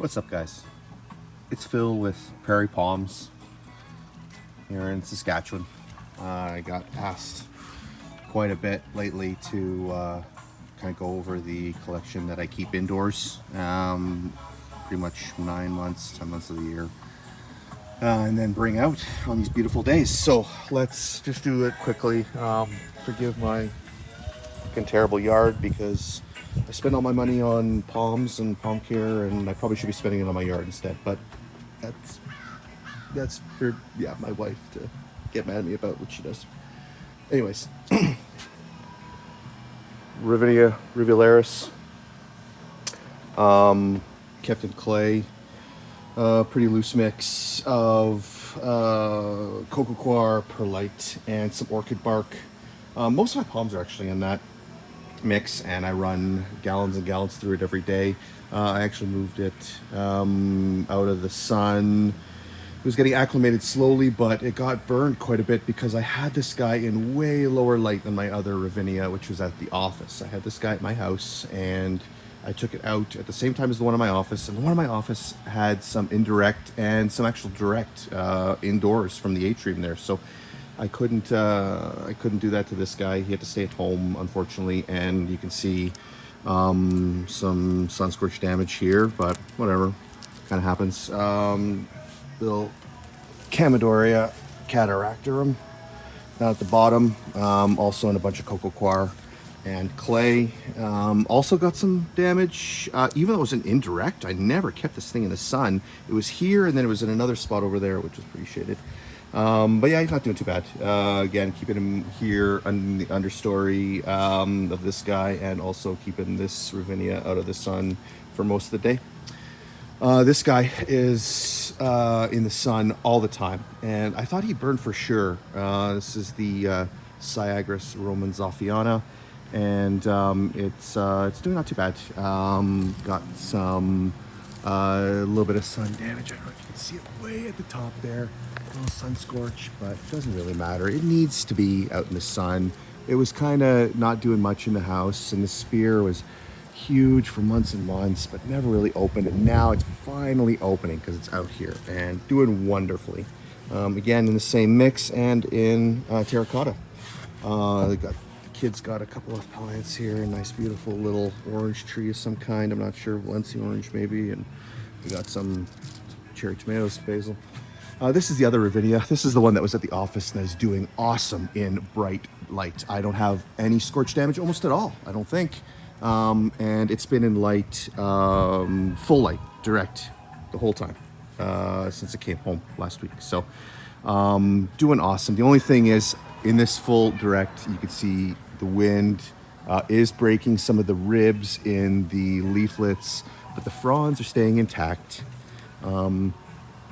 What's up, guys? It's Phil with Prairie Palms here in Saskatchewan. I got asked quite a bit lately to kind of go over the collection that I keep indoors, pretty much 9 months, 10 months of the year, and then bring out on these beautiful days. So let's just do it quickly. Forgive my fucking terrible yard because I spend all my money on palms and palm care, and I probably should be spending it on my yard instead. But that's for my wife to get mad at me about what she does. Anyways, Ravinia, rivuleris, kept in clay. Pretty loose mix of coco coir, perlite, and some orchid bark. Most of my palms are actually in that mix, and I run gallons and gallons through it every day. I actually moved it out of the sun. It was getting acclimated slowly, but it got burned quite a bit because I had this guy in way lower light than my other Ravinia, which was at the office. I had this guy at my house, and I took it out at the same time as the one in my office, and the one in my office had some indirect and some actual direct indoors from the atrium there. So I couldn't do that to this guy. He had to stay at home, unfortunately, and you can see some sun scorch damage here, but whatever, kind of happens. Little Camadoria cataract durum down at the bottom, also in a bunch of coco coir and clay. Also got some damage, even though it was an indirect. I never kept this thing in the sun. It was here, and then it was in another spot over there, which was pretty shaded. But yeah, he's not doing too bad. Again, keeping him here in the understory of this guy, and also keeping this Ravinia out of the sun for most of the day. This guy is in the sun all the time, and I thought he burned for sure. This is the Cygris romanzoffiana, and it's doing not too bad. Got some a little bit of sun damage. I don't know if you can see it way at the top there. A little sun scorch, but it doesn't really matter. It needs to be out in the sun. It was kind of not doing much in the house, and the spear was huge for months and months, but never really opened, and now it's finally opening because it's out here and doing wonderfully. Again, in the same mix and in terracotta. The kids got a couple of plants here, a nice beautiful little orange tree of some kind. I'm not sure, Valencia orange maybe, and we got some cherry tomatoes, basil. This is the other Ravinia. This is the one that was at the office and is doing awesome in bright light. I don't have any scorch damage almost at all, I don't think. And it's been in light, full light, direct, the whole time, since it came home last week. So, doing awesome. The only thing is, in this full direct, you can see the wind is breaking some of the ribs in the leaflets, but the fronds are staying intact.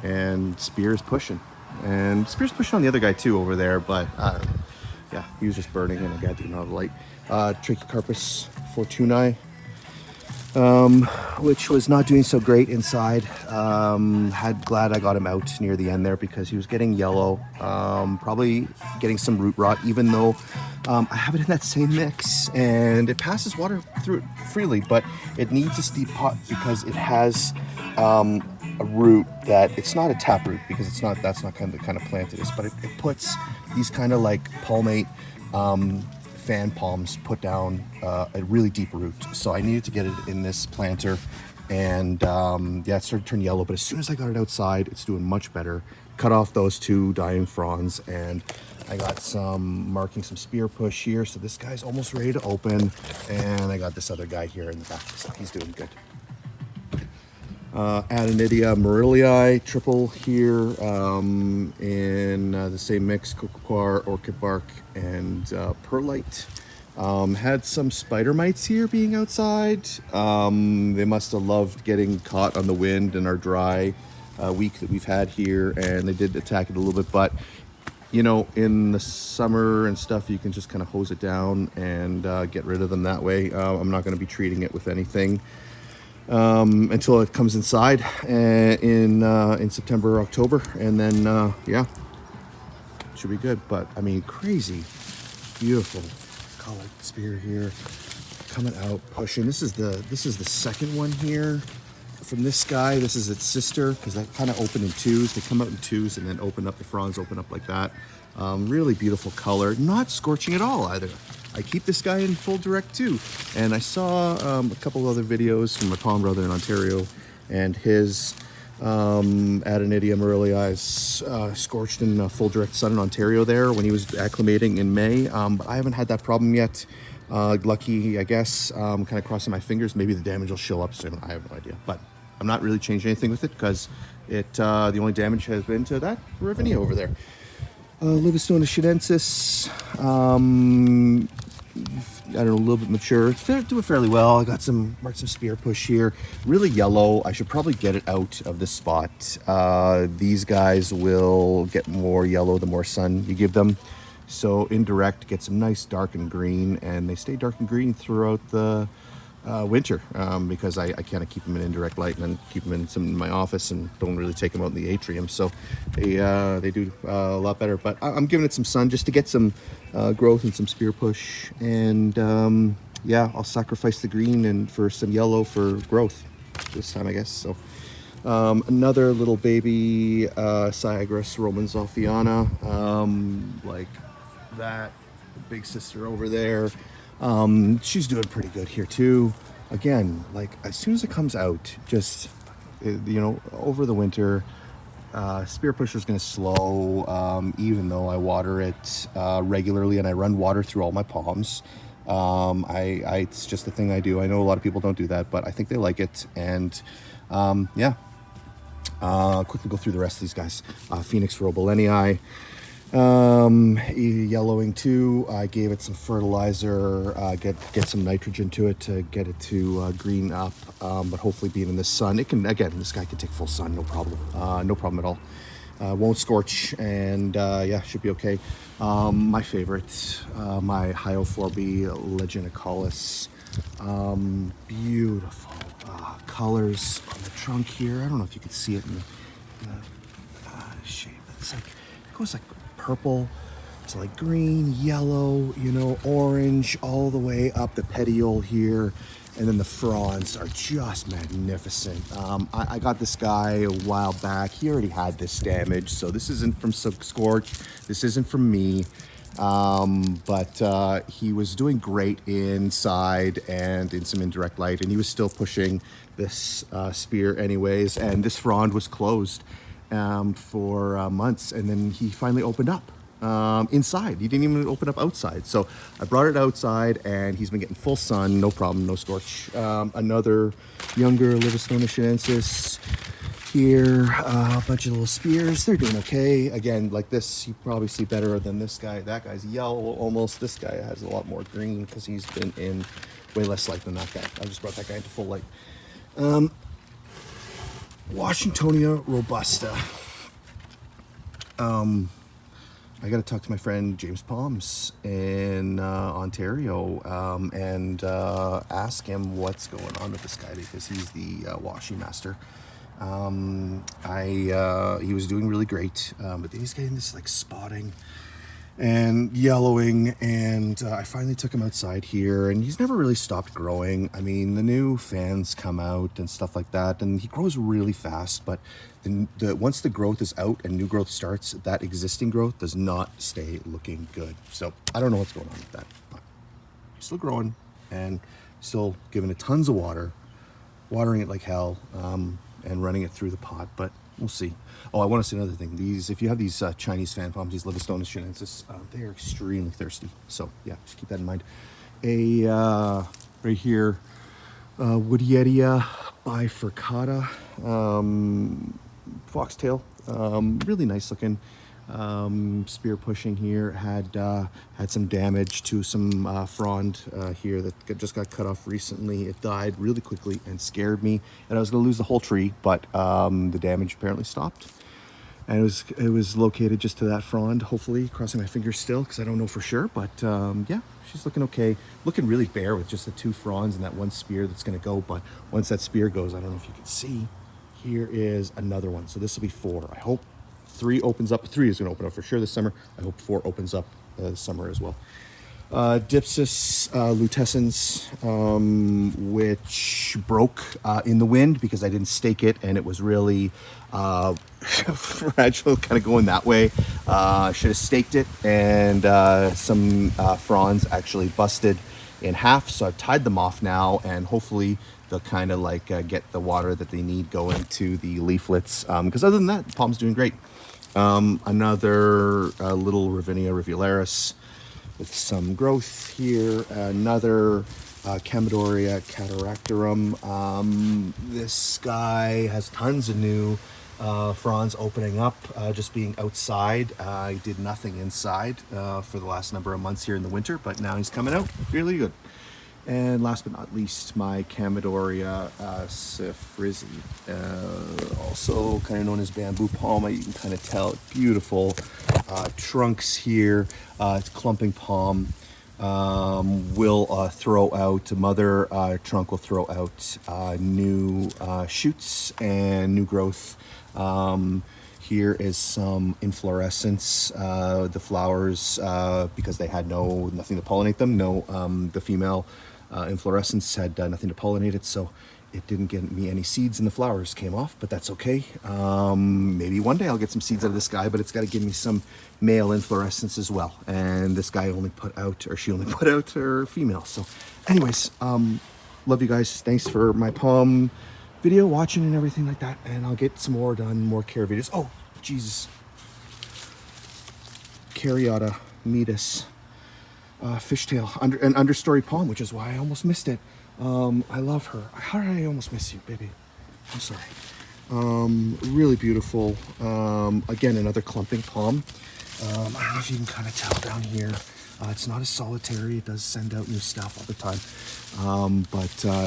And Spear's pushing. And Spear's pushing on the other guy too over there, but yeah, he was just burning, and the guy didn't have the light. Trachycarpus fortunae, which was not doing so great inside. Glad I got him out near the end there because he was getting yellow, probably getting some root rot, even though I have it in that same mix and it passes water through it freely, but it needs a steep pot because it has a root that it's not a tap root, because that's not kind of the kind of plant it is, but it puts these kind of like palmate fan palms put down a really deep root. So I needed to get it in this planter, and yeah, it started to turn yellow, but as soon as I got it outside, it's doing much better. Cut off those two dying fronds, and I got some marking some spear push here, so this guy's almost ready to open, and I got this other guy here in the back, so he's doing good. Adenidia Morelyi Triple here, in the same mix, coco coir, orchid bark, and perlite. Had some spider mites here being outside. They must have loved getting caught on the wind in our dry week that we've had here, and they did attack it a little bit, but you know, in the summer and stuff, you can just kind of hose it down and get rid of them that way. I'm not going to be treating it with anything until it comes inside in September or October, and then yeah, should be good. But I mean, crazy beautiful colored spear here, coming out, pushing. This is the second one here from this guy, this is its sister, because they kind of open in twos. They come out in twos and then open up, the fronds open up like that. Really beautiful color, not scorching at all either. I keep this guy in full direct too. And I saw a couple other videos from my palm brother in Ontario, and his Adenidia Morelyi scorched in full direct sun in Ontario there when he was acclimating in May. But I haven't had that problem yet. Lucky, I guess. Kind of crossing my fingers. Maybe the damage will show up soon. I have no idea. But I'm not really changing anything with it because the only damage has been to that Ravinia over there. Livestoneis. I don't know, a little bit mature. It's doing fairly well. I got marked some spear push here. Really yellow. I should probably get it out of this spot. These guys will get more yellow the more sun you give them. So indirect, get some nice dark and green, and they stay dark and green throughout the winter because I kind of keep them in indirect light and then keep them in my office and don't really take them out in the atrium. So they do a lot better. But I'm giving it some sun just to get some growth and some spear push. And yeah, I'll sacrifice the green and for some yellow for growth this time, I guess. So another little baby Cygris Romanzolfiana, like that big sister over there. She's doing pretty good here too. Again, like as soon as it comes out, just you know, over the winter, spear push is going to slow, even though I water it regularly and I run water through all my palms. It's just a thing I do. I know a lot of people don't do that, but I think they like it. And yeah, quickly go through the rest of these guys. Hyo4b Legenicalis. Yellowing too. I gave it some fertilizer, get some nitrogen to it to get it to green up, but hopefully being in the sun, it can, again, this guy can take full sun, no problem at all. Won't scorch, and yeah, should be okay. My favorite, my Hyo4b Legenicalis. Beautiful colors on the trunk here. I don't know if you can see it in the shape. It's like, it goes like purple to like green, yellow, you know, orange, all the way up the petiole here. And then the fronds are just magnificent. I got this guy a while back. He already had this damage, so this isn't from Scorch. This isn't from me. But he was doing great inside and in some indirect light, and he was still pushing this spear anyways. And this frond was closed for months, and then he finally opened up inside. He didn't even open up outside. So I brought it outside, and he's been getting full sun, no problem, no scorch. Another younger Livestoneis here, a bunch of little spears. They're doing okay. Again, like this, you probably see better than this guy. That guy's yellow almost. This guy has a lot more green because he's been in way less light than that guy. I just brought that guy into full light. Washingtonia Robusta. I got to talk to my friend James Palms in Ontario and ask him what's going on with this guy, because he's the washing master. He was doing really great, but then he's getting this like spotting and yellowing, and I finally took him outside here, and he's never really stopped growing. I mean, the new fans come out and stuff like that, and he grows really fast, but once the growth is out and new growth starts, that existing growth does not stay looking good. So I don't know what's going on with that, but he's still growing and still giving it tons of water, watering it like hell, and running it through the pot, but we'll see. Oh, I want to say another thing. If you have these Chinese fan palms, these Livestoneis, they are extremely thirsty. So yeah, just keep that in mind. Right here, Woodietia bifurcata, Foxtail, really nice looking. Spear pushing here, had some damage to some frond here that just got cut off recently. It died really quickly and scared me, and I was going to lose the whole tree, but the damage apparently stopped, and it was located just to that frond. Hopefully, crossing my fingers still, because I don't know for sure, but yeah, she's looking okay, looking really bare with just the two fronds and that one spear that's going to go. But once that spear goes, I don't know if you can see, here is another one. So this will be 4. I hope 3 opens up. 3 is going to open up for sure this summer. I hope 4 opens up this summer as well. Dipsis lutescens, which broke in the wind because I didn't stake it, and it was really fragile, kind of going that way. I should have staked it, and some fronds actually busted in half, so I've tied them off now, and hopefully they'll kind of like get the water that they need going to the leaflets, because other than that, the palm's doing great. Another little Ravinia rivuleris with some growth here. Another Camadoria cataractorum. This guy has tons of new fronds opening up, just being outside. I did nothing inside for the last number of months here in the winter, but now he's coming out really good. And last but not least, my Camadoria Cygris, also kind of known as bamboo palm. You can kind of tell beautiful trunks here. It's clumping palm. Will throw out, mother trunk will throw out new shoots and new growth. Here is some inflorescence. The flowers, because they had nothing to pollinate them, the female inflorescence had nothing to pollinate it, so it didn't get me any seeds, and the flowers came off, but that's okay. Maybe one day I'll get some seeds out of this guy, but it's got to give me some male inflorescence as well. And this guy only put out, or she only put out her female. So anyways, love you guys. Thanks for my palm video watching and everything like that, and I'll get some more done, more care videos. Oh Jesus, Caryota metis, fishtail, an understory palm, which is why I almost missed it. I love her. How did I almost miss you, baby? I'm sorry. Really beautiful. Again, another clumping palm. I don't know if you can kind of tell down here. It's not as solitary. It does send out new stuff all the time.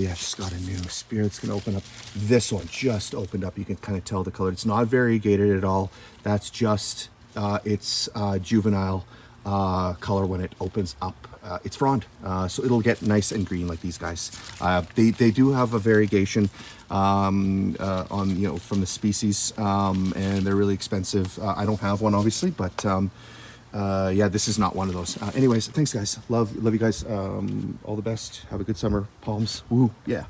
Yeah, just got a new spear. It's going to open up. This one just opened up. You can kind of tell the color. It's not variegated at all. That's just its juvenile color when it opens up. It's frond, so it'll get nice and green like these guys. They do have a variegation on from the species, and they're really expensive. I don't have one obviously, but yeah, this is not one of those. Anyways, thanks guys. Love you guys. All the best. Have a good summer. Palms. Woo. Yeah.